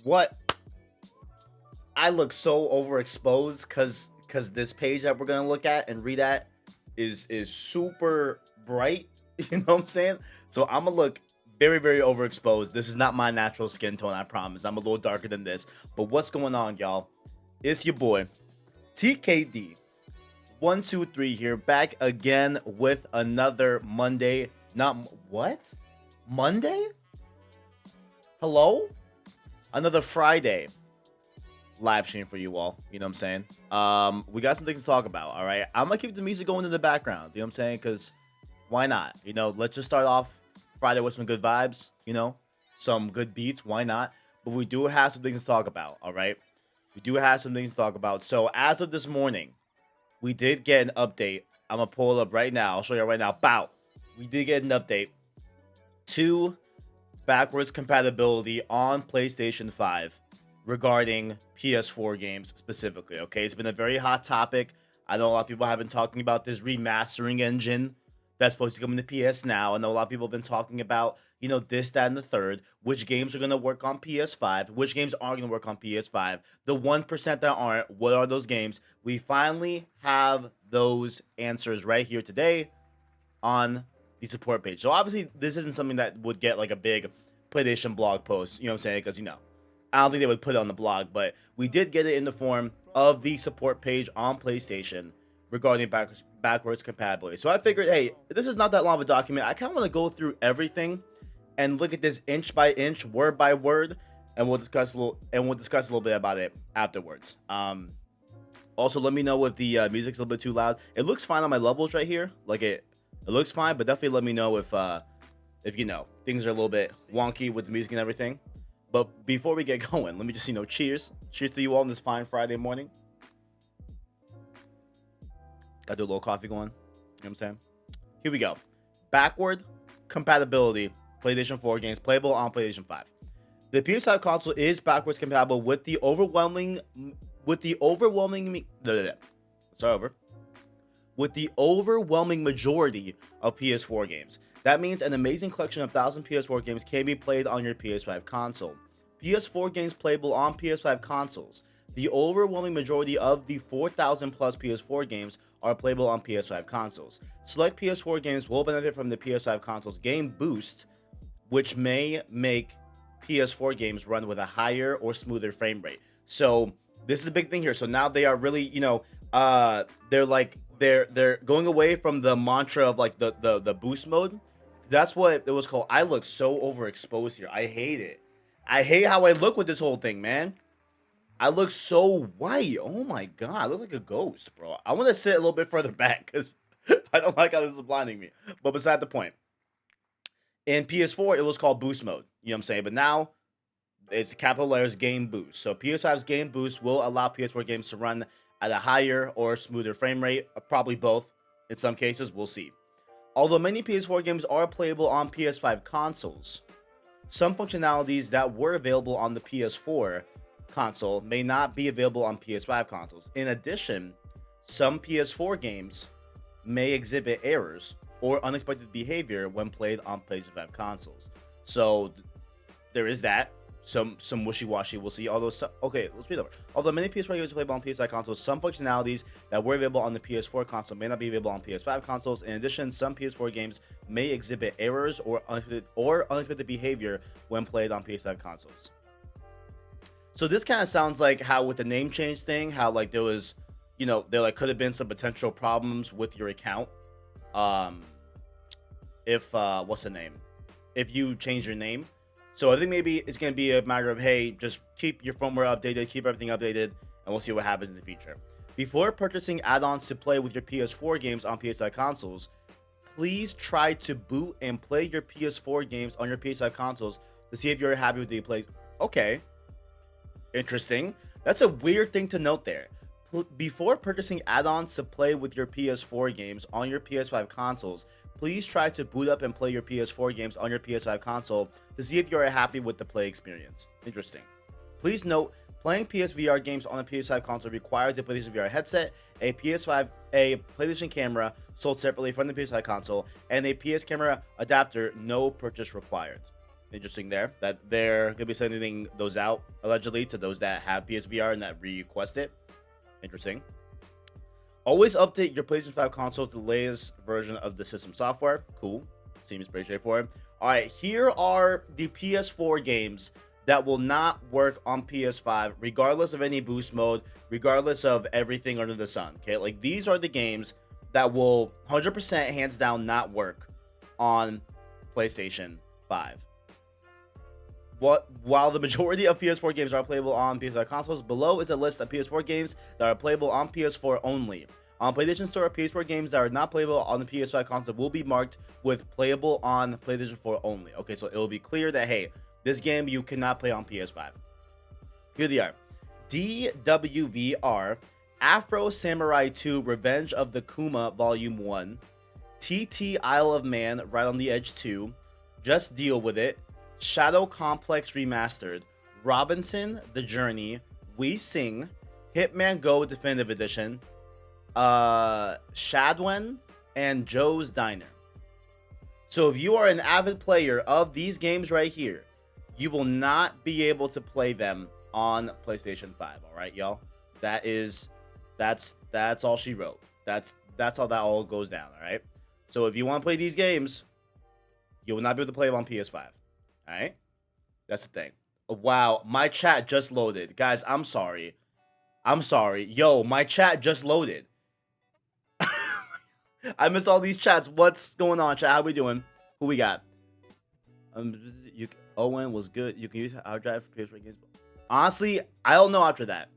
What? I look so overexposed because this page that we're gonna look at and read at is super bright. You know what I'm saying? So I'm gonna look very overexposed. This is not my natural skin tone, I promise. I'm a little darker than this. But what's going on, y'all? It's your boy TKD 123 here, back again with another Monday. Not what? Monday? Hello? Another Friday live stream for you all. You know what I'm saying? We got some things to talk about. All right. I'm gonna keep the music going in the background. You know what I'm saying? Because why not? You know, let's just start off Friday with some good vibes. You know, some good beats. Why not? But we do have some things to talk about. All right. We do have some things to talk about. So as of this morning, we did get an update. I'm gonna pull it up right now. I'll show you right now. Bow. We did get an update to backwards compatibility on PlayStation 5 regarding PS4 games specifically. Okay, it's been a very hot topic. I know a lot of people have been talking about this remastering engine that's supposed to come into PS Now. I know a lot of people have been talking about, you know, this, that, and the third. Which games are going to work on PS5? Which games aren't going to work on PS5? The 1% that aren't, what are those games? We finally have those answers right here today on the support page. So obviously, this isn't something that would get like a big petition blog post, you know what I'm saying? Because, you know, I don't think they would put it on the blog, but we did get it in the form of the support page on PlayStation regarding backwards compatibility. So I figured, hey, this is not that long of a document. I kind of want to go through everything and look at this inch by inch, word by word, and we'll discuss a little bit about it afterwards. Also, let me know if the music's a little bit too loud. It looks fine on my levels right here. Like it looks fine, but definitely let me know if you know things are a little bit wonky with the music and everything. But before we get going, let me just, cheers. Cheers to you all on this fine Friday morning. Gotta do a little coffee going. You know what I'm saying? Here we go. Backward compatibility. PlayStation 4 games playable on PlayStation 5. The PS5 console is backwards compatible with the overwhelming majority of PS4 games. That means an amazing collection of 1,000 PS4 games can be played on your PS5 console. PS4 games playable on PS5 consoles. The overwhelming majority of the 4,000 plus PS4 games are playable on PS5 consoles. Select PS4 games will benefit from the PS5 console's game boost, which may make PS4 games run with a higher or smoother frame rate. So this is a big thing here. So now they are really, they're going away from the mantra of like the boost mode. That's what it was called. I look so overexposed here. I hate it. I hate how I look with this whole thing, man. I look so white. Oh my god, I look like a ghost, bro. I want to sit a little bit further back because I don't like how this is blinding me. But beside the point. In PS4, it was called boost mode. You know what I'm saying? But now it's capital letters game boost. So PS5's game boost will allow PS4 games to run at a higher or smoother frame rate. Probably both. In some cases, we'll see. Although many PS4 games are playable on PS5 consoles, some functionalities that were available on the PS4 console may not be available on PS5 consoles. In addition, some PS4 games may exhibit errors or unexpected behavior when played on PlayStation 5 consoles. So there is that. Some wishy-washy. We'll see. Okay, let's read over. Although many PS4 games are playable on PS5 consoles, some functionalities that were available on the PS4 console may not be available on PS5 consoles. In addition, some PS4 games may exhibit errors or unexpected behavior when played on PS5 consoles. So this kind of sounds like how with the name change thing, how like there was, there like could have been some potential problems with your account. If what's the name? If you change your name. So I think maybe it's going to be a matter of, hey, just keep your firmware updated, keep everything updated, and we'll see what happens in the future. Before purchasing add-ons to play with your PS4 games on PS5 consoles, please try to boot and play your PS4 games on your PS5 consoles to see if you're happy with the play. Okay. Interesting. That's a weird thing to note there. Before purchasing add-ons to play with your PS4 games on your PS5 consoles, please try to boot up and play your PS4 games on your PS5 console to see if you are happy with the play experience. Interesting. Please note, playing PSVR games on a PS5 console requires a PlayStation VR headset, a PlayStation camera sold separately from the PS5 console, and a PS camera adapter. No purchase required. Interesting there that they're gonna be sending those out allegedly to those that have PSVR and that request it. Interesting. Always update your PlayStation 5 console to the latest version of the system software. Cool. Seems pretty straightforward. All right, here are the PS4 games that will not work on PS5, regardless of any boost mode, regardless of everything under the sun. Okay, like these are the games that will 100% hands down not work on PlayStation 5. While the majority of PS4 games are playable on PS5 consoles, below is a list of PS4 games that are playable on PS4 only. On PlayStation Store, PS4 games that are not playable on the PS5 console will be marked with playable on PlayStation 4 only. Okay, so it will be clear that, hey, this game you cannot play on PS5. Here they are. DWVR, Afro Samurai 2, Revenge of the Kuma Volume 1, TT Isle of Man, Right on the Edge 2, Just Deal With It, Shadow Complex Remastered, Robinson, The Journey, We Sing, Hitman Go Definitive Edition, Shadwen, and Joe's Diner. So if you are an avid player of these games right here, you will not be able to play them on PlayStation 5. All right, y'all. That's all she wrote. That's how that all goes down. All right. So if you want to play these games, you will not be able to play them on PS5. All right, that's the thing. Wow, my chat just loaded, guys. I'm sorry. Yo, my chat just loaded. I missed all these chats. What's going on, chat? How we doing? Who we got? Owen was good. You can use our drive for PS4 games. Honestly, I don't know after that.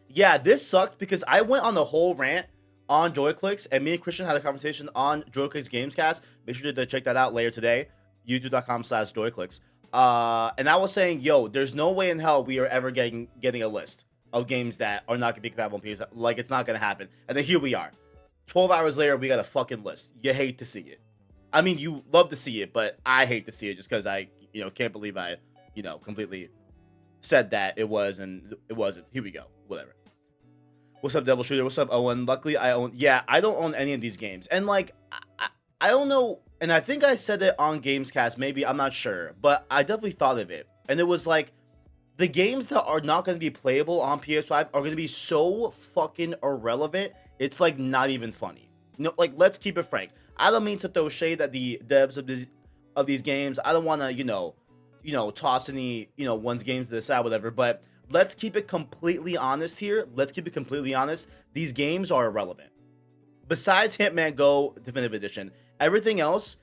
Yeah, this sucked because I went on the whole rant on JoyClicks, and me and Christian had a conversation on JoyClicks Gamescast. Make sure to check that out later today. YouTube.com/JoyClicks. And I was saying, yo, there's no way in hell we are ever getting a list of games that are not gonna be compatible on PS. Like, it's not gonna happen. And then here we are. 12 hours later, we got a fucking list. You hate to see it. I mean, you love to see it, but I hate to see it just because I, can't believe I, completely said that it was and it wasn't. Here we go. Whatever. What's up, Devil Shooter? What's up, Owen? Luckily, I don't own any of these games. And, like, I don't know. And I think I said it on Gamescast, maybe, I'm not sure, but I definitely thought of it. And it was like, the games that are not going to be playable on PS5 are going to be so fucking irrelevant, it's like not even funny. Like, let's keep it frank. I don't mean to throw shade at the devs of these games. I don't want to, toss any, one's games to the side, whatever, but let's keep it completely honest here. Let's keep it completely honest. These games are irrelevant. Besides Hitman Go Definitive Edition, everything else,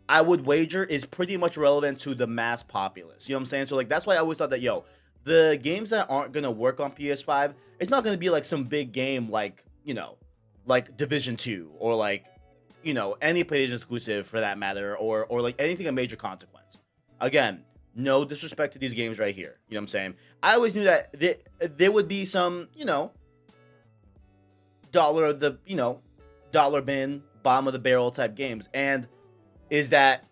I would wager, is pretty much relevant to the mass populace. You know what I'm saying? So, like, that's why I always thought that, yo, the games that aren't going to work on PS5, it's not going to be, like, some big game like, like Division 2 or, like, any PlayStation exclusive for that matter, or like, anything of major consequence. Again, no disrespect to these games right here. You know what I'm saying? I always knew that there would be some, dollar bin, bottom of the barrel type games. And does that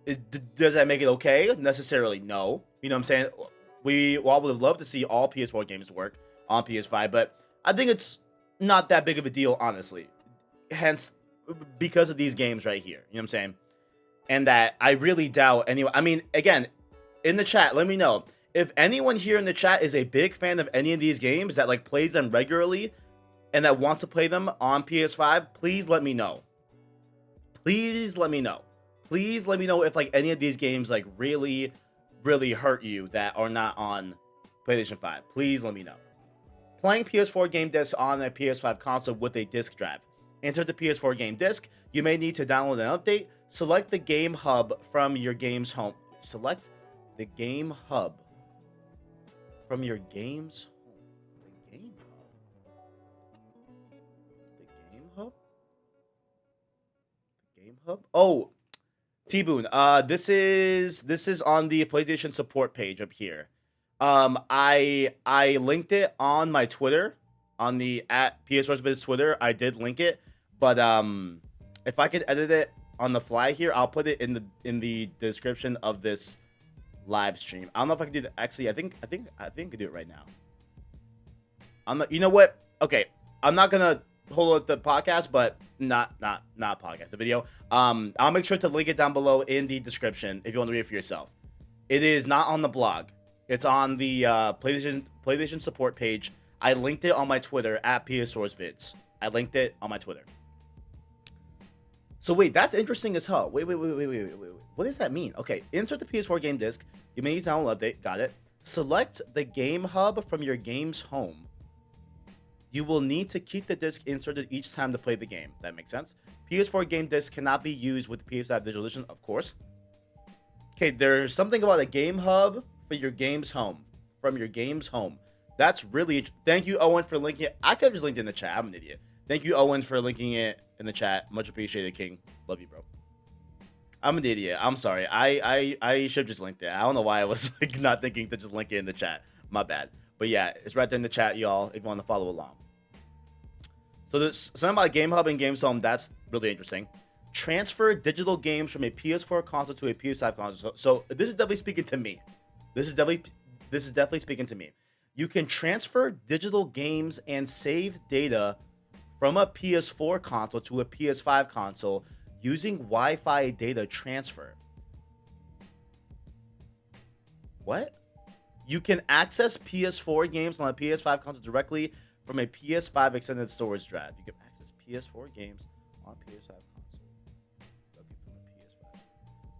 make it okay? Necessarily no. You know what I'm saying? We all would have loved to see all PS4 games work on PS5, but I think it's not that big of a deal, honestly. Hence, because of these games right here. You know what I'm saying? And that I really doubt anyone. I mean, again, in the chat, let me know. If anyone here in the chat is a big fan of any of these games that, like, plays them regularly and that wants to play them on PS5, please let me know. Please let me know. Please let me know if, like, any of these games, like, really, really hurt you that are not on PlayStation 5. Please let me know. Playing PS4 game discs on a PS5 console with a disc drive. Enter the PS4 game disc. You may need to download an update. Select the game hub from your game's home. Select the game hub from your game's home. The game hub. The game hub. The game hub. Oh, T-Boon. This is on the PlayStation support page up here. I linked it on my Twitter, on the @PS4Viz Twitter. I did link it, but if I could edit it on the fly here, I'll put it in the description of this live stream. I don't know if I can do that. Actually, I think I can do it right now. I'm not. You know what? Okay, I'm not gonna hold up the podcast, but not podcast, the video. I'll make sure to link it down below in the description if you want to read it for yourself. It is not on the blog. It's on the PlayStation support page. I linked it on my Twitter at PS4vids. I linked it on my Twitter. So wait, that's interesting as hell. Wait. What does that mean? Okay, insert the PS4 game disc. You may use download update. Got it. Select the game hub from your game's home. You will need to keep the disc inserted each time to play the game. That makes sense. PS4 game disc cannot be used with the PS5 digital edition, of course. Okay, there's something about a game hub for your game's home. From your game's home. That's really... Thank you, Owen, for linking it. I could have just linked it in the chat. I'm an idiot. Thank you, Owen, for linking it in the chat. Much appreciated, King. Love you, bro. I'm an idiot. I'm sorry. I should have just linked it. I don't know why I was like not thinking to just link it in the chat. My bad. But yeah, it's right there in the chat, y'all, if you want to follow along. So there's something about Game Hub and Games Home. That's really interesting. Transfer digital games from a PS4 console to a PS5 console. So this is definitely speaking to me. This is definitely speaking to me. You can transfer digital games and save data from a PS4 console to a PS5 console using Wi-Fi data transfer. What? You can access PS4 games on a PS5 console directly from a PS5 extended storage drive. You can access PS4 games on a PS5 console directly from a PS5.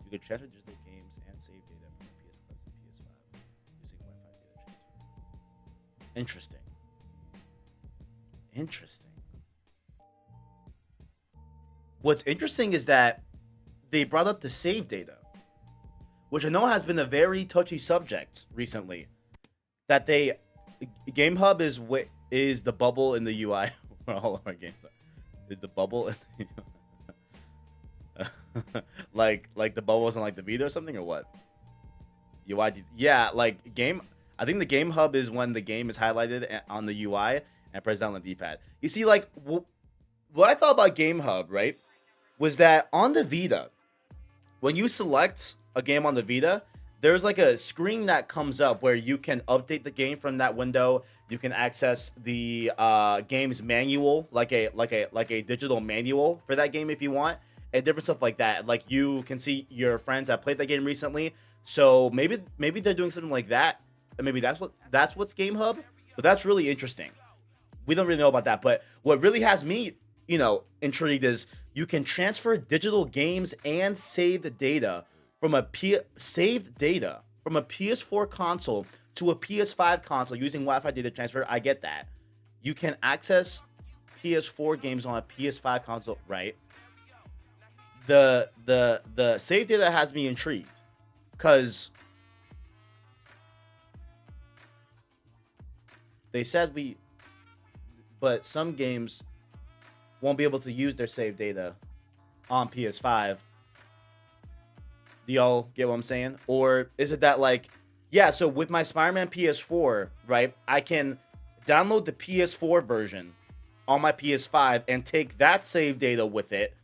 You can transfer digital games and save data from a PS4 to PS5 using Wi-Fi data transfer. Interesting. What's interesting is that they brought up the save data, which I know has been a very touchy subject recently. That Game Hub is the bubble in the UI for all of our games. Is the bubble in the like the bubble wasn't like the Vita or something, or what? UI, yeah, like game. I think the Game Hub is when the game is highlighted on the UI and press down on the D-pad. You see, like what I thought about Game Hub, right, was that on the Vita, when you select a game on the Vita, there's like a screen that comes up where you can update the game from that window. You can access the game's manual, like a digital manual for that game if you want, and different stuff like that. Like you can see your friends that played that game recently. So maybe they're doing something like that, and maybe that's what's Game Hub. But that's really interesting. We don't really know about that. But what really has me, intrigued is you can transfer digital games and saved data from a PS4 console to a PS5 console using Wi-Fi data transfer. I get that. You can access PS4 games on a PS5 console, right? The save data has me intrigued because they said but some games won't be able to use their save data on PS5. Do y'all get what I'm saying? Or is it that like, yeah, so with my Spider-Man PS4, right, I can download the PS4 version on my PS5 and take that save data with it,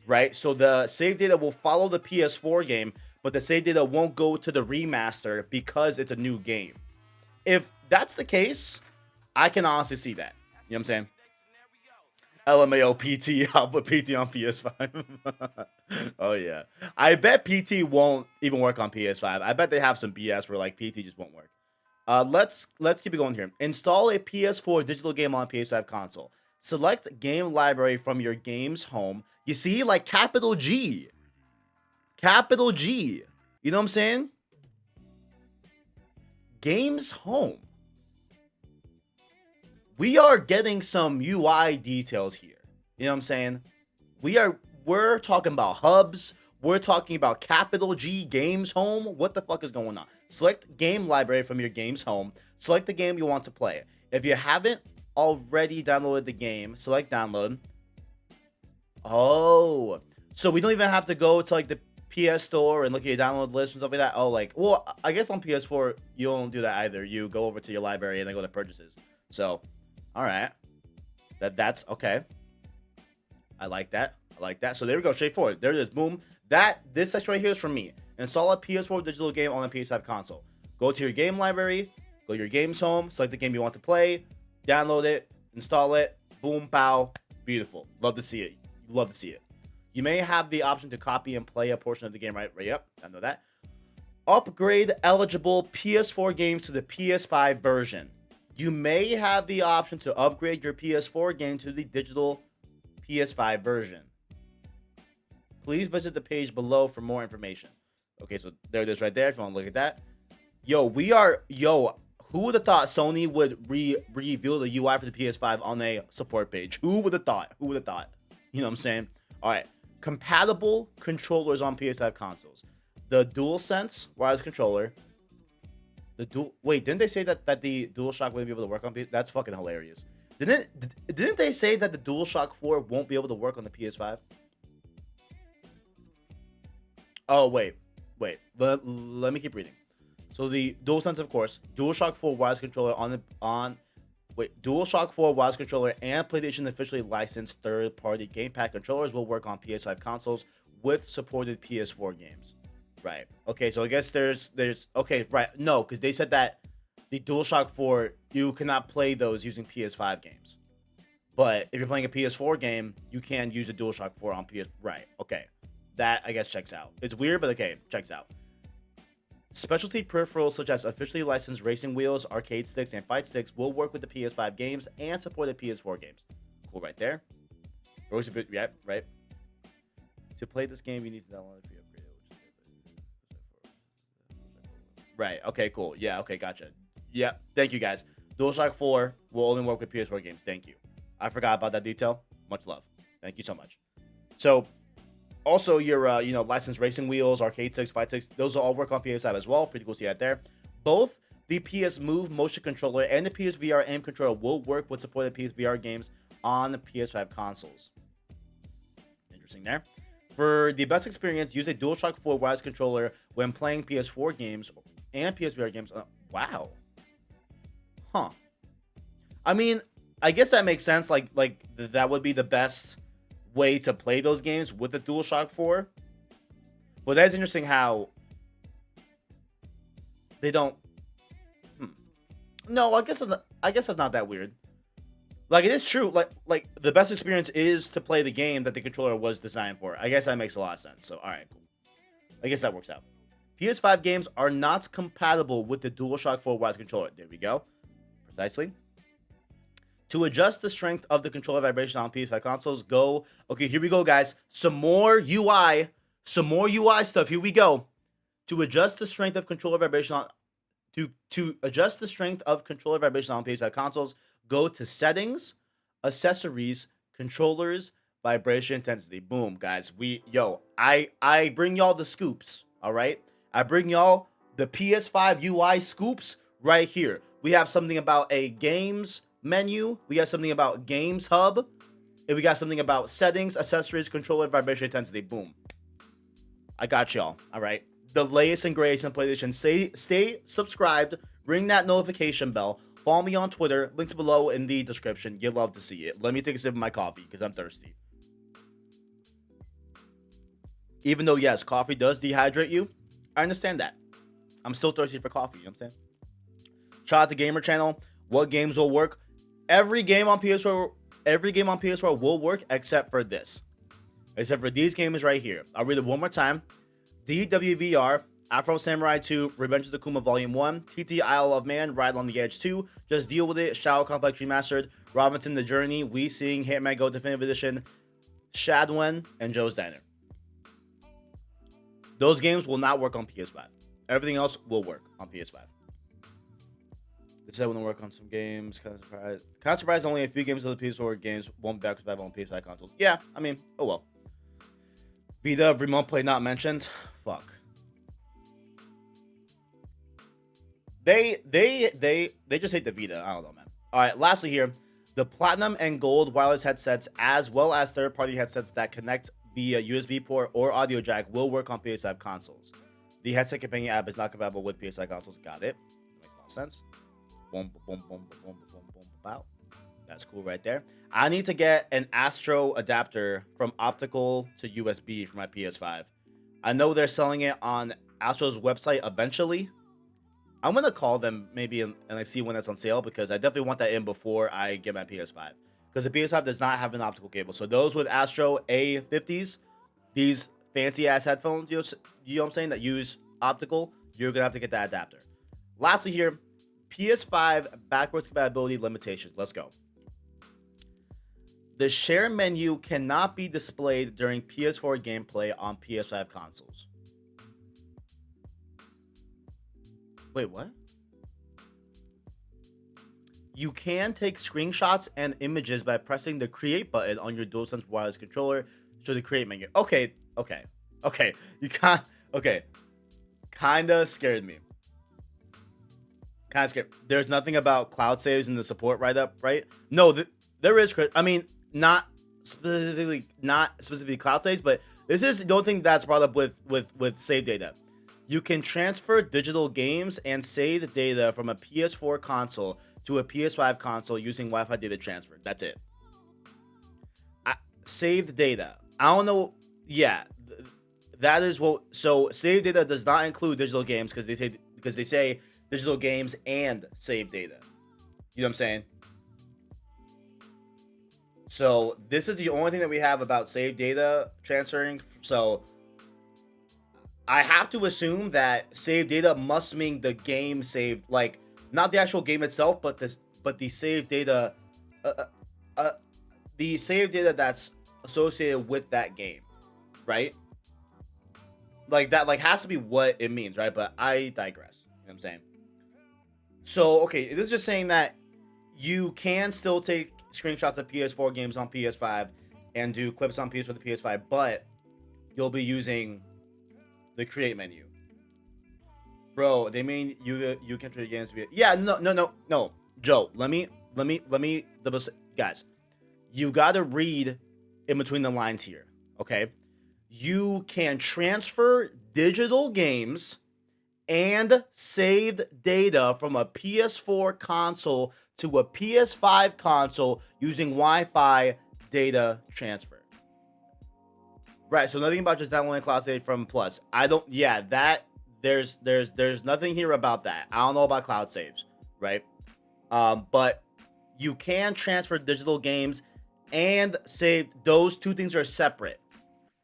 right? So the save data will follow the PS4 game, but the save data won't go to the remaster because it's a new game. If that's the case, I can honestly see that. You know what I'm saying? LMAO PT, I'll put PT on PS5. Oh yeah, I bet PT won't even work on PS5. I bet they have some BS where like PT just won't work. Let's keep it going here. Install a PS4 digital game on PS5 console. Select game library from your game's home. You see, like capital G. You know what I'm saying? Game's home. We are getting some UI details here. You know what I'm saying? We're talking about hubs. We're talking about capital G games home. What the fuck is going on? Select game library from your game's home. Select the game you want to play. If you haven't already downloaded the game, select download. Oh, so we don't even have to go to like the PS Store and look at your download list and stuff like that. Oh, like, well, I guess on PS4 you don't do that either. You go over to your library and then go to purchases. So, all right, that's okay. I like that. So there we go, straightforward. There it is. Boom. This section right here is from me. Install a PS4 digital game on a PS5 console. Go to your game library. Go to your games home. Select the game you want to play. Download it. Install it. Boom. Pow. Beautiful. Love to see it. Love to see it. You may have the option to copy and play a portion of the game, right? Yep, I know that. Upgrade eligible PS4 games to the PS5 version. You may have the option to upgrade your PS4 game to the digital PS5 version. Please visit the page below for more information. Okay, so there it is right there if you want to look at that. Who would have thought Sony would reveal the UI for the PS5 on a support page? Who would have thought? You know what I'm saying? All right. Compatible controllers on PS5 consoles. The DualSense wireless controller. Wait, didn't they say that the DualShock wouldn't be able to work on PS5? That's fucking hilarious. Didn't they say that the DualShock 4 won't be able to work on the PS5? Oh, wait. Let me keep reading. So the DualSense, of course, DualShock 4 wireless controller DualShock 4 wireless controller and PlayStation officially licensed third-party gamepad controllers will work on PS5 consoles with supported PS4 games. Right. Okay, so I guess there's okay, right. No, because they said that the DualShock 4, you cannot play those using PS5 games. But if you're playing a PS4 game, you can use a DualShock 4 on PS. Right. Okay. That, I guess, checks out. It's weird, but okay, checks out. Specialty peripherals such as officially licensed racing wheels, arcade sticks, and fight sticks will work with the PS5 games and support the PS4 games. Cool right there. Yeah, right. To play this game, you need to download it for your upgrade. Right. Okay, cool. Yeah, okay, gotcha. Yeah, thank you, guys. DualShock 4 will only work with PS4 games. Thank you. I forgot about that detail. Much love. Thank you so much. So, also, your licensed racing wheels, arcade sticks, fight sticks, those will all work on PS5 as well. Pretty cool to see that there. Both the PS Move motion controller and the PSVR aim controller will work with supported PSVR games on the PS5 consoles. Interesting there. For the best experience, use a DualShock 4 wireless controller when playing PS4 games and PSVR games. Wow. Huh. I mean, I guess that makes sense. Like that would be the best way to play those games with the DualShock 4. But that's interesting how they don't. No, I guess it's not that weird. Like, it is true. Like the best experience is to play the game that the controller was designed for. I guess that makes a lot of sense. So, all right, cool. I guess that works out. PS5 games are not compatible with the DualShock 4 wireless controller. There we go. Precisely. To adjust the strength of the controller vibration on PS5 consoles, go. Okay, here we go, guys. Some more UI stuff. Here we go. To adjust the strength of controller vibration on to adjust the strength of controller vibration on PS5 consoles, go to Settings, Accessories, Controllers, Vibration Intensity. Boom, guys. I bring y'all the scoops. All right, I bring y'all the PS5 UI scoops right here. We have something about a games menu. We got something about Games Hub. And we got something about Settings, Accessories, Controller, Vibration Intensity. Boom. I got y'all. All right. The latest and greatest in PlayStation. Stay subscribed. Ring that notification bell. Follow me on Twitter. Links below in the description. You'd love to see it. Let me take a sip of my coffee because I'm thirsty. Even though, yes, coffee does dehydrate you, I understand that. I'm still thirsty for coffee. You know what I'm saying? Shout out to Gamer Channel. What games will work? Every game on PS4 will work except for this. Except for these games right here. I'll read it one more time. DWVR, Afro Samurai 2, Revenge of the Kuma Volume 1, TT Isle of Man, Ride on the Edge 2, Just Deal With It, Shadow Complex Remastered, Robinson The Journey, We Sing, Hitman Go Definitive Edition, Shadwen, and Joe's Diner. Those games will not work on PS5. Everything else will work on PS5. They said when they work on some games. Kind of surprised only a few games of the PS4 games won't be backwards compatible on PS5 consoles. Yeah, I mean, oh well. Vita remote play not mentioned. Fuck. They just hate the Vita. I don't know, man. All right, lastly here, the Platinum and Gold wireless headsets, as well as third-party headsets that connect via USB port or audio jack, will work on PS5 consoles. The headset companion app is not compatible with PS5 consoles. Got it. Makes a lot of sense. Boom, boom, boom, boom, boom, boom, boom, boom. That's cool right there. I need to get an Astro adapter from optical to USB for my PS5. I know they're selling it on Astro's website eventually. I'm going to call them maybe and see when that's on sale because I definitely want that in before I get my PS5. because the PS5 does not have an optical cable. So those with Astro A50s, these fancy ass headphones, you know what I'm saying, that use optical, you're gonna have to get that adapter. Lastly here, PS5 backwards compatibility limitations. Let's go. The share menu cannot be displayed during PS4 gameplay on PS5 consoles. Wait, what? You can take screenshots and images by pressing the create button on your DualSense wireless controller to show the create menu. Okay. You can't. Okay. Kinda scared me. Kind of scared. There's nothing about cloud saves in the support write-up, right? No, there is. I mean, not specifically cloud saves, but this is the only thing that's brought up with save data. You can transfer digital games and save the data from a PS4 console to a PS5 console using Wi-Fi data transfer. That's it. Saved data. I don't know. Yeah, that is what. So saved data does not include digital games because they say digital games and save data. You know what I'm saying? So this is the only thing that we have about save data transferring. So I have to assume that save data must mean the game saved, like not the actual game itself, but the save data, the save data that's associated with that game, right? Like that, like has to be what it means, right? But I digress. You know what I'm saying? So okay, this is just saying that you can still take screenshots of PS4 games on PS5 and do clips on PS for the PS5, but you'll be using the create menu. Bro, they mean you can trade games via. Yeah, no. Joe, let me guys. You gotta read in between the lines here, okay? You can transfer digital games and saved data from a PS4 console to a PS5 console using Wi-Fi data transfer. Right, so nothing about just downloading cloud save from Plus. I don't. Yeah, that there's nothing here about that. I don't know about cloud saves, right? But you can transfer digital games and save. Those two things are separate.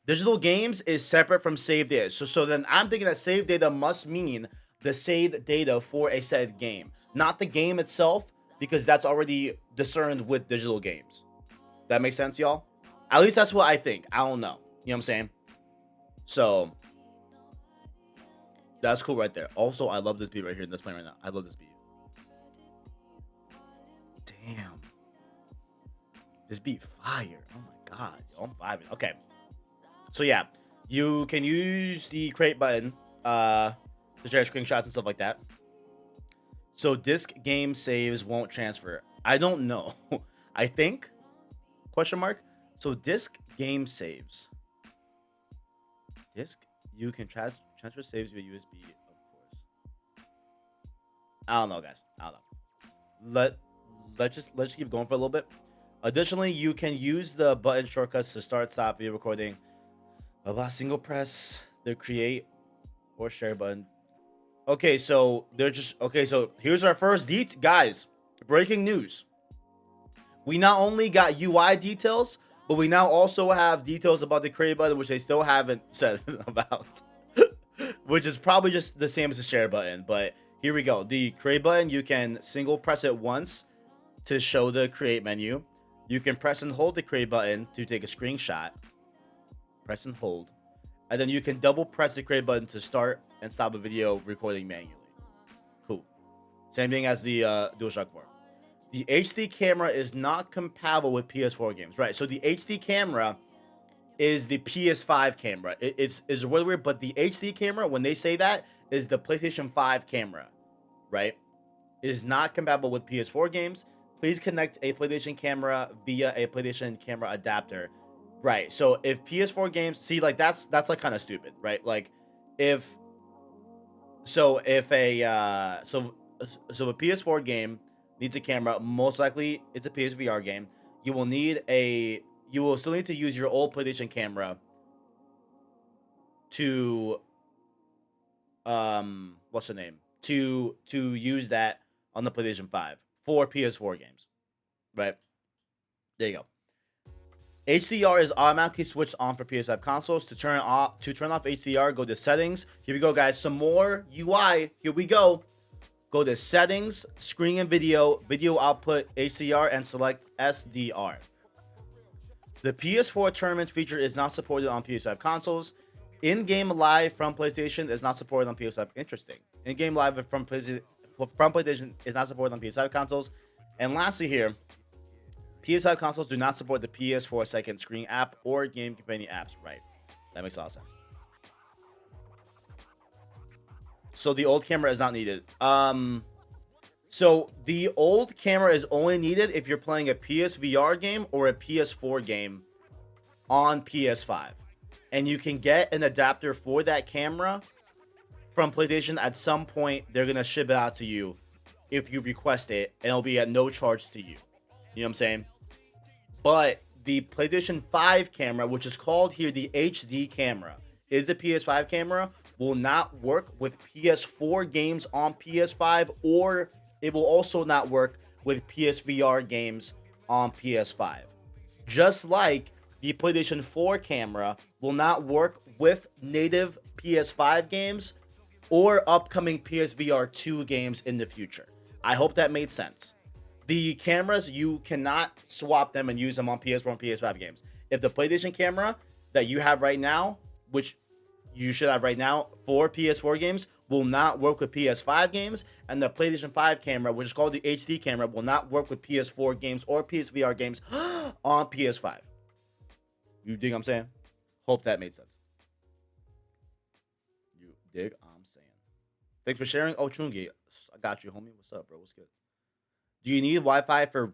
Digital games is separate from save data. So then I'm thinking that save data must mean the saved data for a said game, not the game itself, because that's already discerned with digital games. That makes sense, y'all? At least that's what I think. I don't know. You know what I'm saying? So that's cool right there. Also, I love this beat right here that's playing right now. I love this beat. Damn. This beat fire. Oh my god. Yo, I'm vibing. Okay. So yeah, you can use the create button to share screenshots and stuff like that. So disk game saves won't transfer. I don't know. I think question mark. So disk game saves. Disk you can transfer saves via USB, of course. I don't know, guys. I don't know. Let's just keep going for a little bit. Additionally, you can use the button shortcuts to start stop video recording. Single press the create or share button. Okay, so they're just okay. So here's our first guys. Breaking news. We not only got UI details, but we now also have details about the create button, which they still haven't said about. Which is probably just the same as the share button. But here we go. The create button, you can single press it once to show the create menu. You can press and hold the create button to take a screenshot. Press and hold. And then you can double press the create button to start and stop a video recording manually. Cool. Same thing as the DualShock 4. The HD camera is not compatible with PS4 games. Right, so the HD camera is the PS5 camera. It's really weird, but the HD camera, when they say that, is the PlayStation 5 camera. Right? It is not compatible with PS4 games. Please connect a PlayStation camera via a PlayStation camera adapter. Right, so if PS4 games, see, like that's like kind of stupid, right? Like if a PS4 game needs a camera, most likely it's a PSVR game. You will still need to use your old PlayStation camera to what's the name? To use that on the PlayStation 5 for PS4 games. Right? There you go. HDR is automatically switched on for PS5 consoles. To turn off HDR, go to settings. Here we go, guys. Some more UI. Here we go. Go to settings, screen and video, video output, HDR, and select SDR. The PS4 tournament feature is not supported on PS5 consoles. In-game live from PlayStation is not supported on PS5. Interesting. In-game live from PlayStation is not supported on PS5 consoles. And lastly here, PS5 consoles do not support the PS4 second screen app or game companion apps. Right. That makes a lot of sense. So the old camera is not needed. So the old camera is only needed if you're playing a PSVR game or a PS4 game on PS5. And you can get an adapter for that camera from PlayStation. At some point, they're going to ship it out to you if you request it, and it'll be at no charge to you. You know what I'm saying? But the PlayStation 5 camera, which is called here the HD camera, is the PS5 camera, will not work with PS4 games on PS5, or it will also not work with PSVR games on PS5. Just like the PlayStation 4 camera will not work with native PS5 games or upcoming PSVR 2 games in the future. I hope that made sense. The cameras, you cannot swap them and use them on PS4 and PS5 games. If the PlayStation camera that you have right now, which you should have right now for PS4 games, will not work with PS5 games, and the PlayStation 5 camera, which is called the HD camera, will not work with PS4 games or PSVR games on PS5. You dig what I'm saying? Hope that made sense. You dig I'm saying. Thanks for sharing. Oh, Chungi, I got you, homie. What's up, bro? What's good? Do you need Wi-Fi for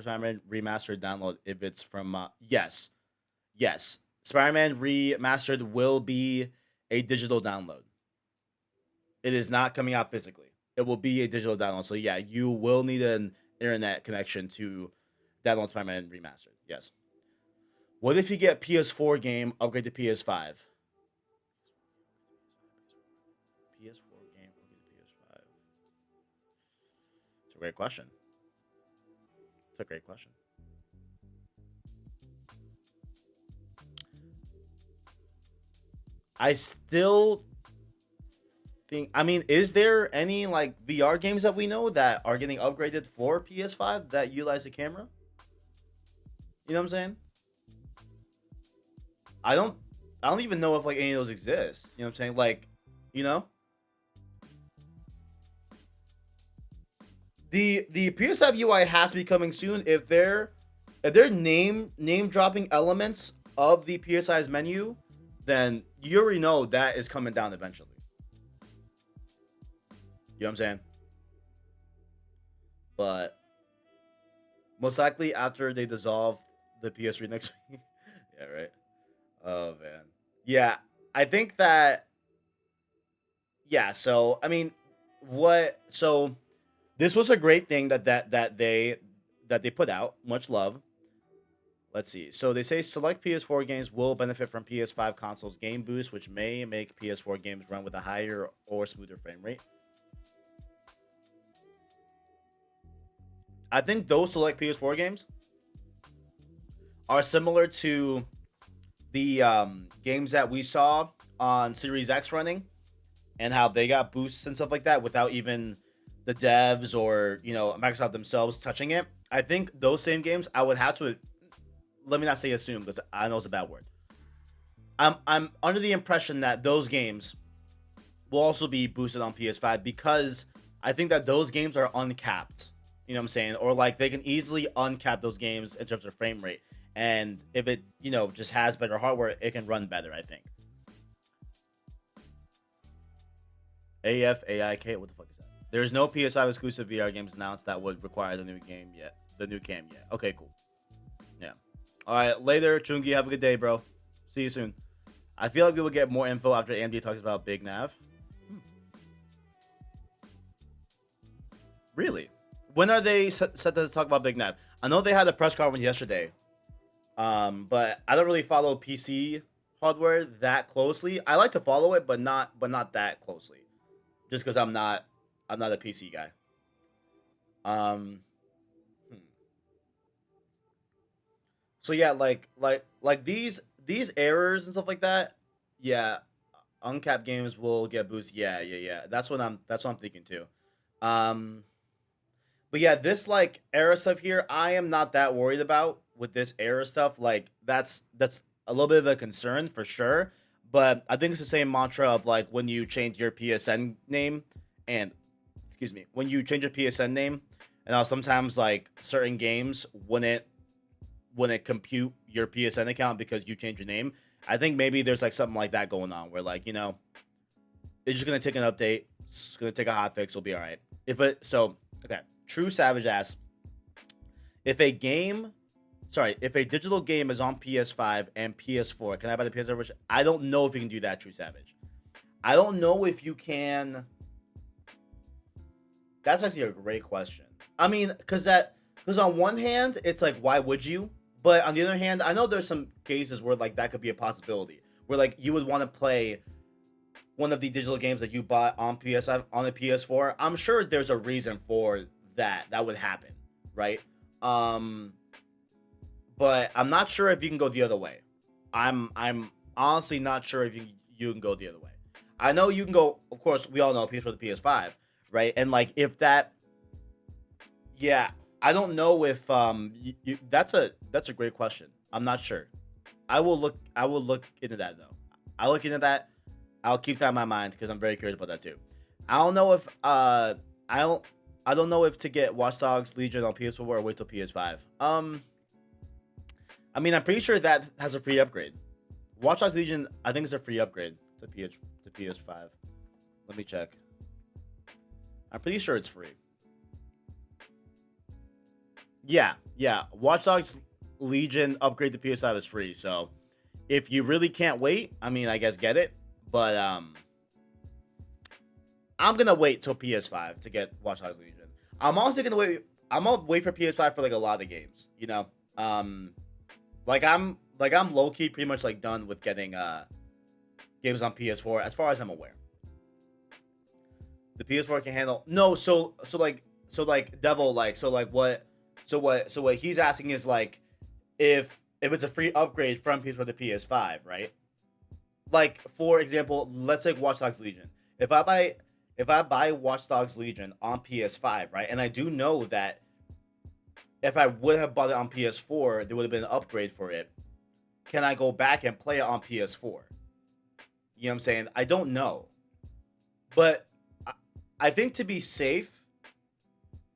Spider-Man Remastered download if it's from... yes. Yes. Spider-Man Remastered will be a digital download. It is not coming out physically. It will be a digital download. So yeah, you will need an internet connection to download Spider-Man Remastered. Yes. What if you get PS4 game, upgrade to PS5? PS4 game, upgrade to PS5. It's a great question. It's a great question. I still think, I mean, is there any like VR games that we know that are getting upgraded for PS5 that utilize the camera? You know what I'm saying? I don't even know if like any of those exist. You know what I'm saying? Like, you know? The PS5 UI has to be coming soon. If they're name dropping elements of the PS5's menu, then you already know that is coming down eventually. You know what I'm saying? But most likely after they dissolve the PS3 next week. Yeah, right. Oh man. Yeah, I think that. Yeah. So I mean, what? So this was a great thing that they put out. Much love. Let's see. So they say select PS4 games will benefit from PS5 consoles game boost, which may make PS4 games run with a higher or smoother frame rate. I think those select PS4 games are similar to the games that we saw on Series X running, and how they got boosts and stuff like that without even the devs or Microsoft themselves touching it. I think those same games, I would have to, let me not say assume because I know it's a bad word. I'm under the impression that those games will also be boosted on PS5 because I think that those games are uncapped. You know what I'm saying? Or like they can easily uncap those games in terms of frame rate. And if it, just has better hardware, it can run better, I think. AFAIK, what the fuck is that? There's no PS5 exclusive VR games announced that would require the new game yet. The new cam yet. Okay, cool. Yeah. All right, later, Chungi. Have a good day, bro. See you soon. I feel like we will get more info after AMD talks about Big Nav. Really? When are they set to talk about Big Nav? I know they had a press conference yesterday. But I don't really follow PC hardware that closely. I like to follow it, but not that closely. Just because I'm not a PC guy. So yeah, like these errors and stuff like that. Yeah, uncapped games will get boosted. Yeah. That's what I'm thinking too. Um, but yeah, this like error stuff here, I am not that worried about with this error stuff. Like that's a little bit of a concern for sure. But I think it's the same mantra of like when you change your PSN name and excuse me, when you change your PSN name, and now sometimes like certain games wouldn't compute your PSN account because you changed your name. I think maybe there's like something like that going on where like it's just gonna take an update, it's gonna take a hot fix, it'll be all right. If it so okay, True Savage asks if a game, sorry, if a digital game is on PS5 and PS4, can I buy the PS4 version? I don't know if you can do that, True Savage. I don't know if you can. That's actually a great question. I mean, because on one hand, it's like, why would you? But on the other hand, I know there's some cases where like that could be a possibility, where like you would want to play one of the digital games that you bought on PS5 on the PS4. I'm sure there's a reason for that would happen, right? Um, but I'm not sure if you can go the other way. I'm honestly not sure if you can go the other way. I know you can go. Of course, we all know PS4 to PS5, right? And like if that, yeah, I don't know if that's a great question. I'm not sure. I will look into that though. I'll look into that. I'll keep that in my mind because I'm very curious about that too. I don't know if I don't I don't know if to get Watch Dogs Legion on PS4 or wait till PS5. I mean I'm pretty sure that has a free upgrade. Watch Dogs Legion I think it's a free upgrade to PS5. Let me check. I'm pretty sure it's free. Yeah. Watch Dogs Legion upgrade to PS5 is free. So if you really can't wait, I mean, I guess get it. But I'm gonna wait till PS5 to get Watch Dogs Legion. I'm also gonna wait. I'm gonna wait for PS5 for like a lot of games. Like I'm low key pretty much like done with getting games on PS4 as far as I'm aware. The PS4 can handle no. So like Devil like so like what so what he's asking is like if it's a free upgrade from PS4 to PS5, right? Like for example, let's take Watch Dogs Legion. If I buy Watch Dogs Legion on PS5, right, and I do know that if I would have bought it on PS4, there would have been an upgrade for it. Can I go back and play it on PS4? You know what I'm saying? I don't know, but I think to be safe,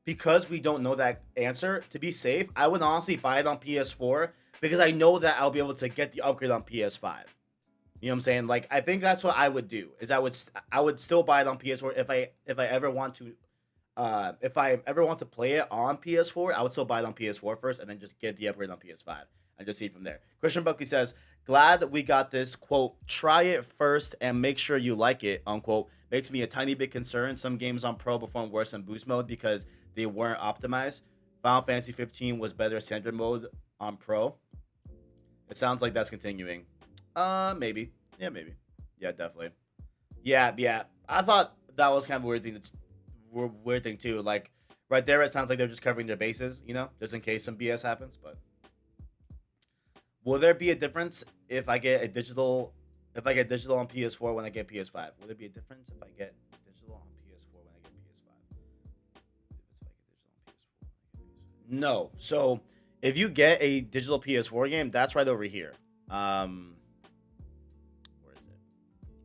because we don't know that answer, to be safe, I would honestly buy it on PS4 because I know that I'll be able to get the upgrade on PS5. You know what I'm saying? Like I think that's what I would do. Is I would still buy it on PS4 if I ever want to if I ever want to play it on PS4, I would still buy it on PS4 first and then just get the upgrade on PS5 and just see from there. Christian Buckley says, "Glad we got this quote. Try it first and make sure you like it." Unquote. Makes me a tiny bit concerned. Some games on Pro perform worse in boost mode because they weren't optimized. Final Fantasy 15 was better standard mode on Pro. It sounds like that's continuing. Maybe. Yeah, maybe. Yeah, definitely. Yeah. I thought that was kind of a weird thing. That's weird thing too. Like right there, it sounds like they're just covering their bases, just in case some BS happens. But will there be a difference if I get a digital? If I get digital on PS4 when I get PS5, will there be a difference if I get digital on PS4 when I get PS5? No. So if you get a digital PS4 game, that's right over here. Where is it?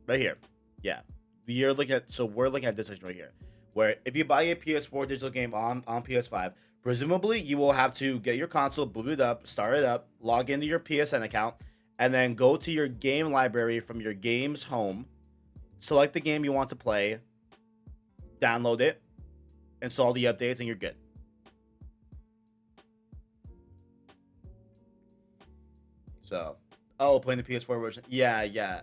Right here. Yeah. We're looking at this section right here. Where if you buy a PS4 digital game on PS5, presumably you will have to get your console, boot it up, start it up, log into your PSN account, and then go to your game library from your game's home, select the game you want to play, download it, install the updates, and you're good. So, playing the PS4 version. Yeah. You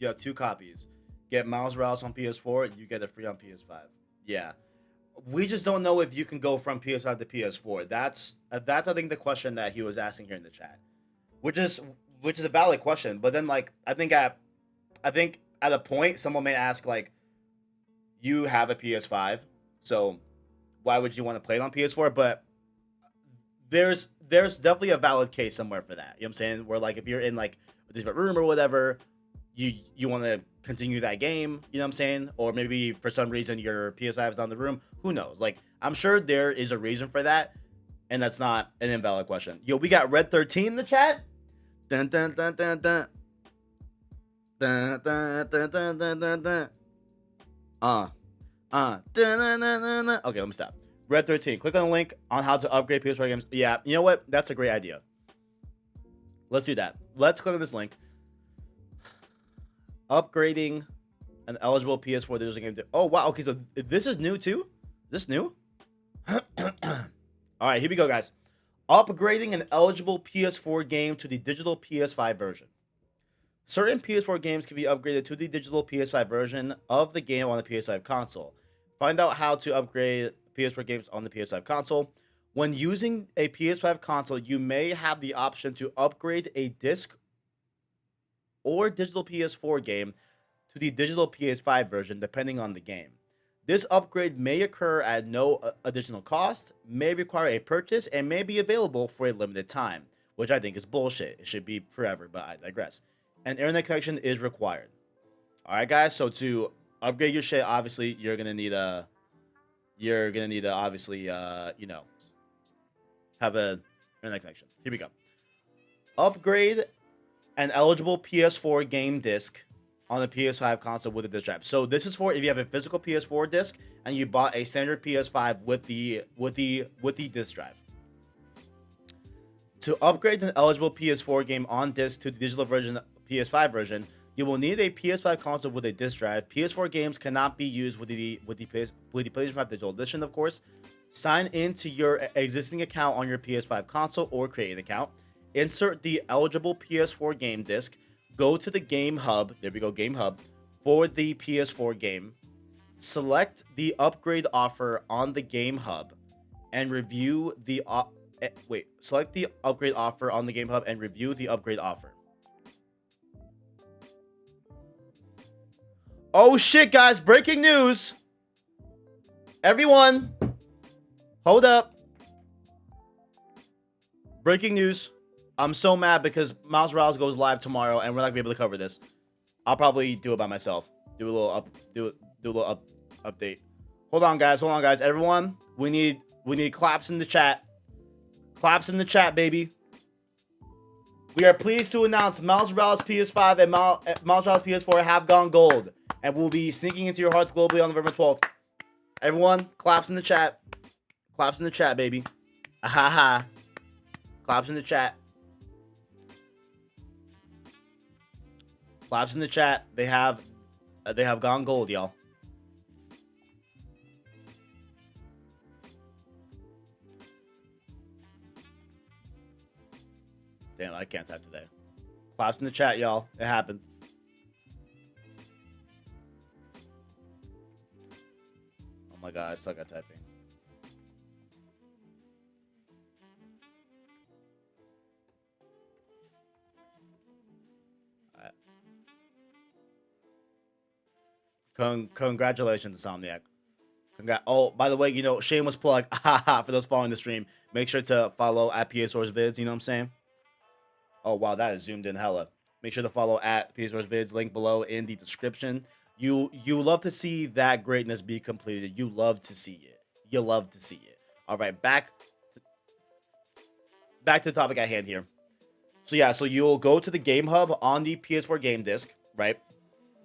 have two copies. Get Miles Morales on PS4, you get it free on PS5. Yeah. We just don't know if you can go from PS5 to PS4. That's I think the question that he was asking here in the chat, which is a valid question. But then like I think at a point someone may ask like, you have a PS5, so why would you want to play it on PS4? But there's definitely a valid case somewhere for that. You know what I'm saying? Where like if you're in like a different room or whatever, you want to continue that game, you know what I'm saying? Or maybe for some reason your PS5 is not in the room. Who knows? Like I'm sure there is a reason for that, and that's not an invalid question. Yo, we got Red 13 in the chat. Dun dun dun dun dun. Dun dun dun dun dun dun dun. Dun, dun, dun, dun, dun. Okay, let me stop. Red 13. Click on the link on how to upgrade PS4 games. Yeah, you know what? That's a great idea. Let's do that. Let's click on this link. Upgrading an eligible PS4 digital game. Oh, wow. Okay, so this is new too? Is this new? All right, here we go, guys. Upgrading an eligible PS4 game to the digital PS5 version. Certain PS4 games can be upgraded to the digital PS5 version of the game on the PS5 console. Find out how to upgrade PS4 games on the PS5 console. When using a PS5 console, you may have the option to upgrade a disc or digital PS4 game to the digital PS5 version, depending on the game. This upgrade may occur at no additional cost, may require a purchase, and may be available for a limited time, which I think is bullshit. It should be forever, but I digress. An internet connection is required. All right, guys. So to upgrade your shit, obviously you're gonna need a, obviously, you know, have an internet connection. Here we go. Upgrade an eligible PS4 game disc on the PS5 console with a disc drive. So this is for if you have a physical PS4 disc and you bought a standard PS5 with the disc drive. To upgrade an eligible PS4 game on disc to the digital version, PS5 version, you will need a PS5 console with a disc drive. PS4 games cannot be used with the PlayStation 5 Digital Edition, of course. Sign into your existing account on your PS5 console or create an account. Insert the eligible PS4 game disc. Go to the Game Hub. There we go, Game Hub for the PS4 game. Select the upgrade offer on the Game Hub and review the select the upgrade offer on the Game Hub and review the upgrade offer. Oh shit, guys, breaking news. Everyone, hold up. Breaking news. I'm so mad because Miles Morales goes live tomorrow and we're not gonna be able to cover this. I'll probably do it by myself. Do a little update. Hold on, guys. Everyone, we need claps in the chat. Claps in the chat, baby. We are pleased to announce Miles Morales PS5 and Miles Morales PS4 have gone gold and will be sneaking into your hearts globally on November 12th. Everyone, claps in the chat. Claps in the chat, baby. Ahaha. Claps in the chat. Claps in the chat. They have gone gold, y'all. Damn, I can't type today. Claps in the chat, y'all. It happened. Oh my god, I suck at typing. Congratulations, Insomniac. Oh, by the way, you know, shameless plug. For those following the stream, make sure to follow at PS4's Vids. You know what I'm saying? Oh, wow, that is zoomed in hella. Make sure to follow at PS4's Vids. Link below in the description. You love to see that greatness be completed. You love to see it. You love to see it. All right, back to the topic at hand here. So yeah, so you'll go to the Game Hub on the PS4 game disc, right?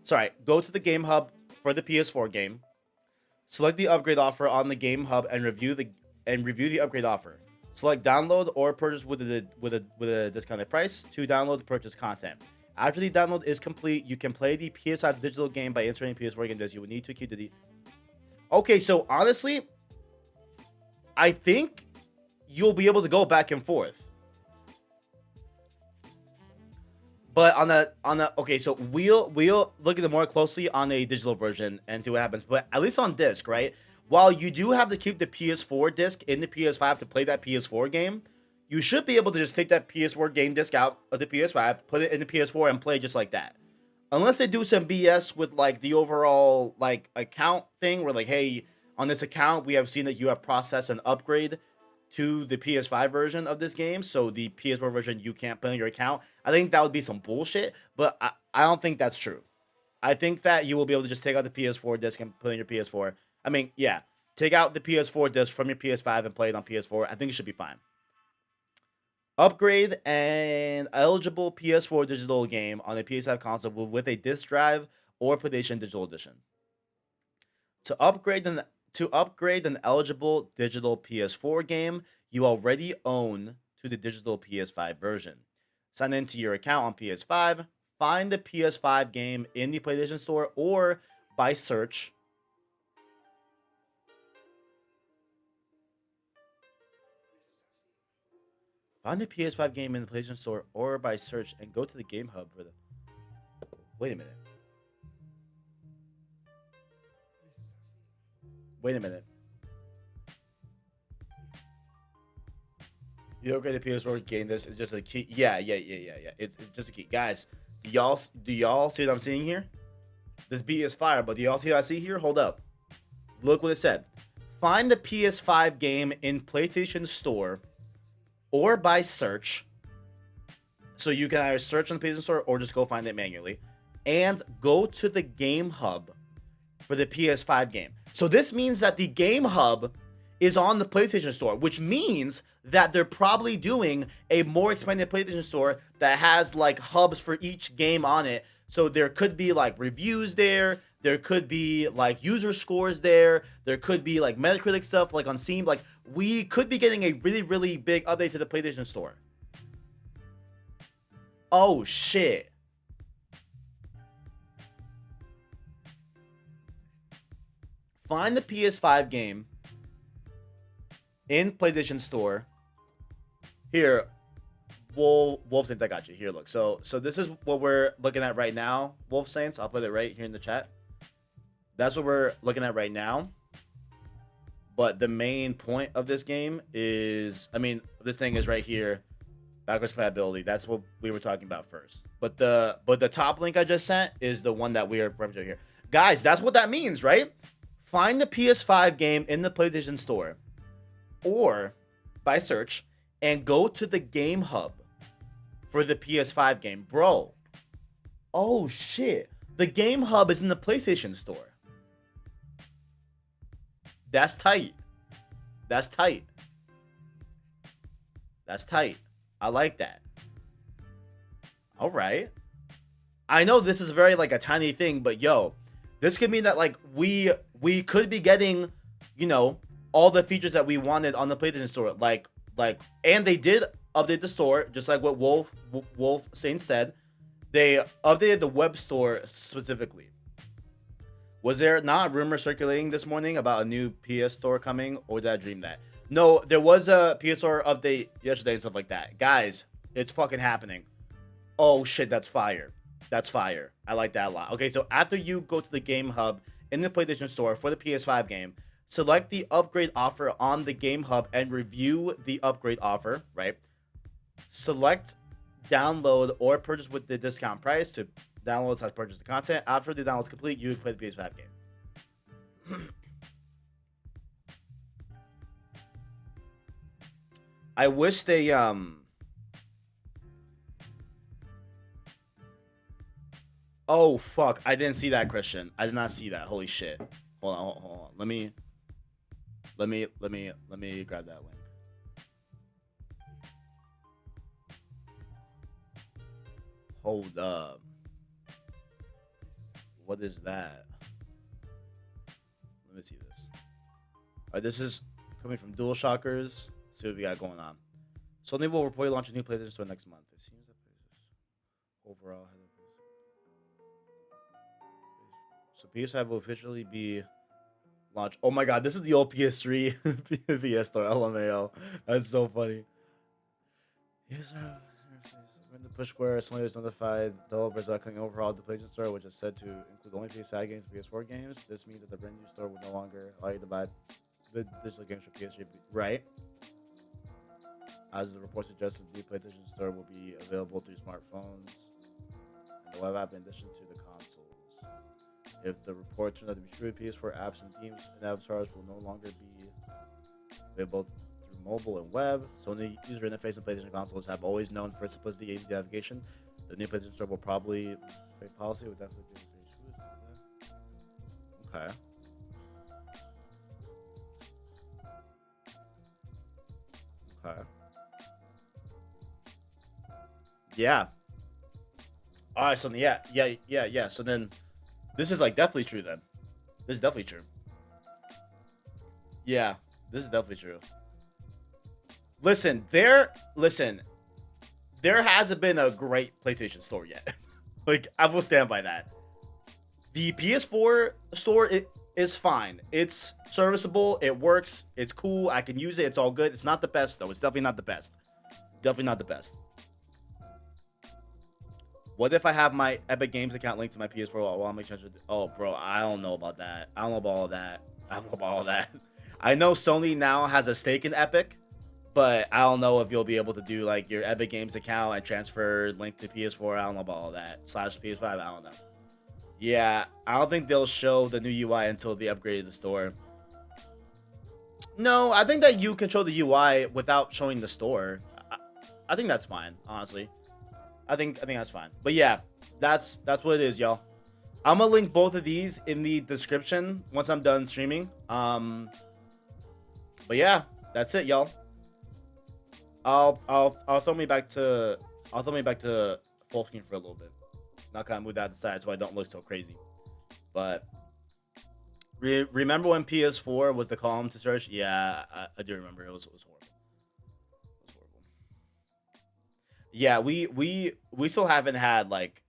Sorry, go to the Game Hub for the PS4 game. Select the upgrade offer on the Game Hub and review the upgrade offer. Select download or purchase with a discounted price to download purchase content. After the download is complete, you can play the PS5 digital game by inserting PS4 game disc. You will need to keep the. Okay, so honestly, I think you'll be able to go back and forth. But on the okay, so we'll look at it more closely on a digital version and see what happens. But at least on disc, right? While you do have to keep the PS4 disc in the PS5 to play that PS4 game, you should be able to just take that PS4 game disc out of the PS5, put it in the PS4, and play just like that. Unless they do some BS with like the overall like account thing, where like, hey, on this account we have seen that you have processed an upgrade to the PS5 version of this game, so the PS4 version you can't play on your account. I think that would be some bullshit, but I don't think that's true. I think that you will be able to just take out the PS4 disc and play on your PS4. I mean, yeah, take out the PS4 disc from your PS5 and play it on PS4. I think it should be fine. Upgrade an eligible PS4 digital game on a PS5 console with a disc drive or PlayStation Digital Edition. To upgrade an eligible digital PS4 game you already own to the digital PS5 version. Sign into your account on PS5, find the PS5 game in the PlayStation Store or by search. Find the PS5 game in the PlayStation Store or by search and go to the Game Hub for the. Wait a minute. Wait a minute. You upgrade the PS4 game. This is just a key. Yeah. It's just a key, guys. Do y'all see what I'm seeing here? This beat is fire, but do y'all see what I see here? Hold up. Look what it said. Find the PS5 game in PlayStation Store or by search. So you can either search on the PlayStation Store or just go find it manually. And go to the Game Hub for the PS5 game. So this means that the Game Hub is on the PlayStation Store, which means that they're probably doing a more expanded PlayStation Store that has like hubs for each game on it. So there could be like reviews there. There could be like user scores there. There could be like Metacritic stuff like on Steam. Like we could be getting a really, really big update to the PlayStation Store. Oh, shit. Find the PS5 game in PlayStation Store. Here, Wolf Saints, I got you. Here, look. So this is what we're looking at right now, Wolf Saints. I'll put it right here in the chat. That's what we're looking at right now. But the main point of this game is, I mean, this thing is right here. Backwards compatibility. That's what we were talking about first. But the top link I just sent is the one that we are representing here. Guys, that's what that means, right? Find the PS5 game in the PlayStation Store or by search and go to the Game Hub for the PS5 game. Bro. Oh, shit. The Game Hub is in the PlayStation Store. That's tight. That's tight. That's tight. I like that. All right. I know this is very like a tiny thing, but yo, this could mean that like we could be getting, you know, all the features that we wanted on the PlayStation Store. Like, and they did update the store, just like what Wolf Saint said. They updated the web store specifically. Was there not a rumor circulating this morning about a new PS Store coming, or did I dream that? No, there was a PS Store update yesterday and stuff like that. Guys, it's fucking happening. Oh shit, that's fire. That's fire. I like that a lot. Okay, so after you go to the Game Hub in the PlayStation Store for the PS5 game, select the upgrade offer on the Game Hub and review the upgrade offer, right? Select download or purchase with the discount price to download / purchase the content. After the download is complete, you can play the PS5 game. I wish they Oh fuck! I didn't see that, Christian. I did not see that. Holy shit! Hold on. Let me grab that link. Hold up. What is that? Let me see this. All right, this is coming from DualShockers. See what we got going on. Sony will reportedly launch a new PlayStation Store next month. It seems that overall. So PS5 will officially be launched. Oh my god, this is the old PS3 PS Store. LMAO. That's so funny. Yes, when the pushware, Sony has notified developers are coming overhaul the PlayStation Store, which is said to include only PS5 games and PS4 games. This means that the brand new store will no longer allow you to buy the digital games for PS3. Right? As the report suggests, the PlayStation Store will be available through smartphones and the web app in addition to the consoles. If the report turns out to be true, PS4 apps and games and avatars will no longer be available through mobile and web. Sony user interface and PlayStation consoles have always known for simplicity and easy navigation. The new PlayStation Store will probably great policy would definitely be okay. Okay. Yeah. All right. So yeah. So then, this is like definitely true. Then, this is definitely true. Yeah, this is definitely true. Listen, there hasn't been a great PlayStation store yet. Like, I will stand by that. The PS4 store is fine. It's serviceable. It works. It's cool. I can use it. It's all good. It's not the best though. It's definitely not the best. Definitely not the best. What if I have my Epic Games account linked to my PS4 while I'm making sure? Oh, bro, I don't know about that. I don't know about all that. I don't know about all that. I know Sony now has a stake in Epic, but I don't know if you'll be able to do like your Epic Games account and transfer link to PS4. I don't know about all that. / PS5. I don't know. Yeah, I don't think they'll show the new UI until they upgrade the store. No, I think that you control the UI without showing the store. I think that's fine, honestly. I think that's fine. But yeah, that's what it is, y'all. I'm gonna link both of these in the description once I'm done streaming. But yeah, that's it, y'all. I'll throw me back to full screen for a little bit. Not gonna move that aside so I don't look so crazy. But remember when PS4 was the column to search? Yeah, I do remember. It was horrible. It was horrible. Yeah, we still haven't had like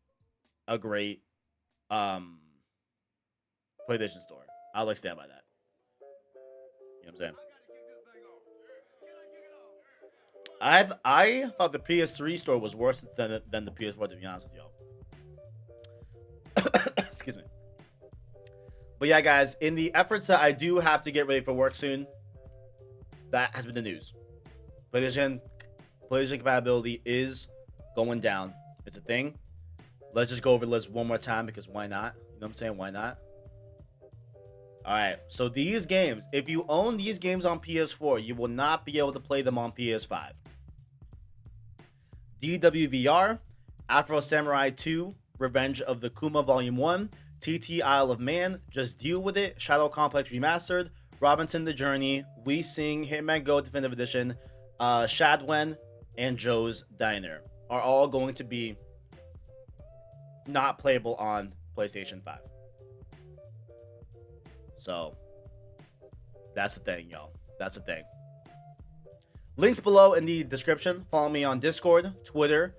a great PlayStation store. I'll like stand by that. You know what I'm saying? I thought the PS3 store was worse than the PS4, to be honest with y'all. Excuse me. But yeah, guys, in the efforts that I do have to get ready for work soon, that has been the news. PlayStation compatibility is going down. It's a thing. Let's just go over the list one more time because why not? You know what I'm saying? Why not? Alright, so these games, if you own these games on PS4, you will not be able to play them on PS5. DWVR, Afro Samurai 2, Revenge of the Kuma Volume 1, TT Isle of Man, Just Deal With It, Shadow Complex Remastered, Robinson the Journey, We Sing, Hitman Go Definitive Edition, Shadwen, and Joe's Diner are all going to be not playable on PlayStation 5. So, that's the thing, y'all. That's the thing. Links below in the description. Follow me on Discord, Twitter,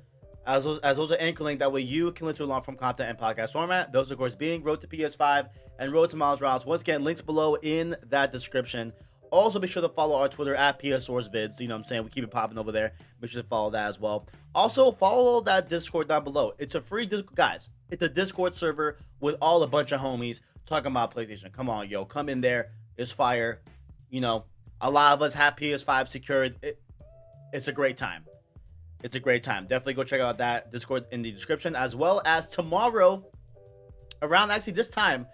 as well as an anchor link. That way you can listen to long-form content in podcast format. Those, of course, being Road to PS5 and Road to Miles Morales. Once again, links below in that description. Also, be sure to follow our Twitter at PSSourceVids. You know what I'm saying? We keep it popping over there. Make sure to follow that as well. Also, follow that Discord down below. It's a free Discord, guys. It's a Discord server with all a bunch of homies talking about PlayStation. Come on, yo. Come in there. It's fire. You know, a lot of us have PS5 secured. It's a great time. It's a great time. Definitely go check out that Discord in the description, as well as tomorrow, around actually this time,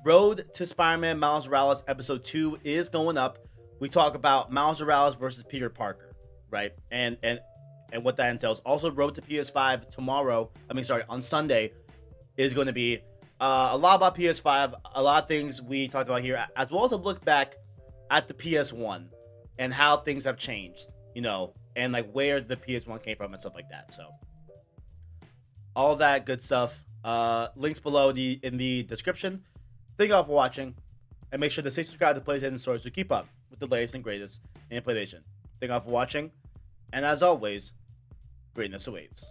Road to Spider-Man Miles Morales Episode 2 is going up. We talk about Miles Morales versus Peter Parker, right? And what that entails. Also, Road to PS5 tomorrow, on Sunday, is going to be a lot about PS5, a lot of things we talked about here, as well as a look back at the PS1 and how things have changed, you know, and like where the PS1 came from and stuff like that. So all that good stuff. Links below in the description. Thank you all for watching, and make sure to stay subscribed to PlayStation Stories to keep up with the latest and greatest in PlayStation. Thank you all for watching, and as always, greatness awaits.